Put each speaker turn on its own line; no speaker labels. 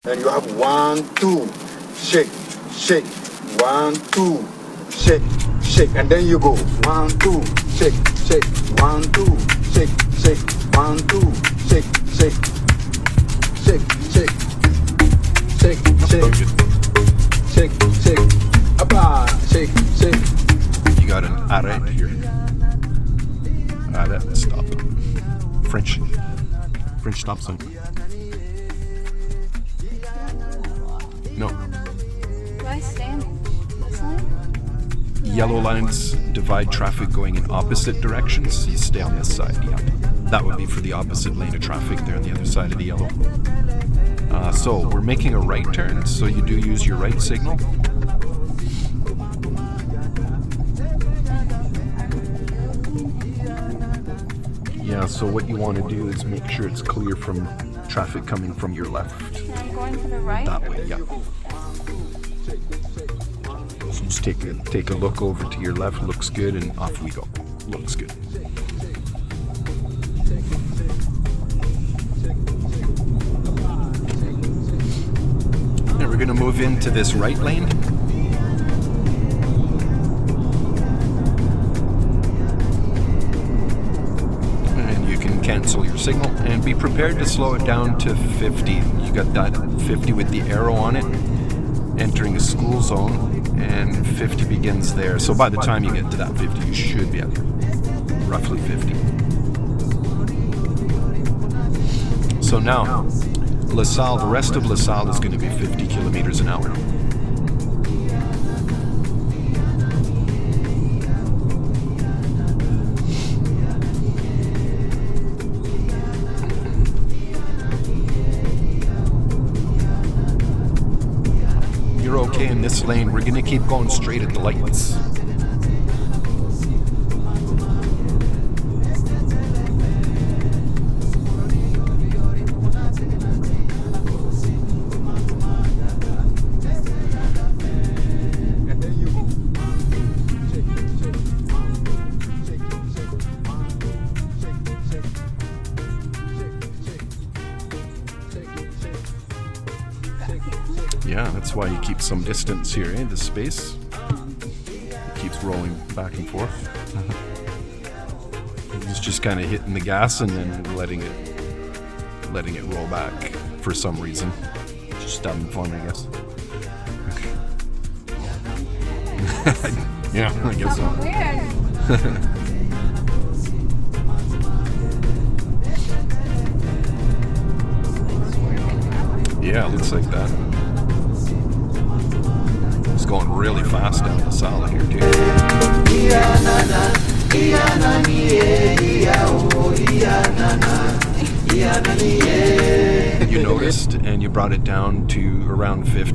And you have 1, 2, shake, shake, 1, 2, shake, shake, and then you go 1, 2, shake, shake, 1, 2, shake, shake, 1, 2, shake, shake, shake, shake, shake, shake, shake, shake, apa, shake, shake.
You got an arrêt here. Arrêt, stop. French stop sign. No.
Do I stand this line?
Yellow lines divide traffic going in opposite directions. You stay on this side, yeah. That would be for the opposite lane of traffic there on the other side of the yellow. So we're making a right turn, so you do use your right signal. Yeah, so what you want to do is make sure it's clear from traffic coming from your left.
And I'm going to the right?
That way, yeah. So just take a look over to your left, looks good, and off we go. Looks good. And we're going to move into this right lane. And you can cancel your signal and be prepared to slow it down to 50. You got that 50 with the arrow on it, entering a school zone, and 50 begins there. So by the time you get to that 50, you should be at roughly 50. So now, LaSalle, the rest of LaSalle is going to be 50 kilometers an hour. You're okay in this lane. We're going to keep going straight at the lights. Yeah, that's why you keep some distance here, eh? The space. It keeps rolling back and forth. It's just kind of hitting the gas and then letting it roll back for some reason. Just having fun, I guess. Yeah, I guess so.
Weird.
Yeah, it looks like that. It's going really fast down the solid here too. You noticed and you brought it down to around 50.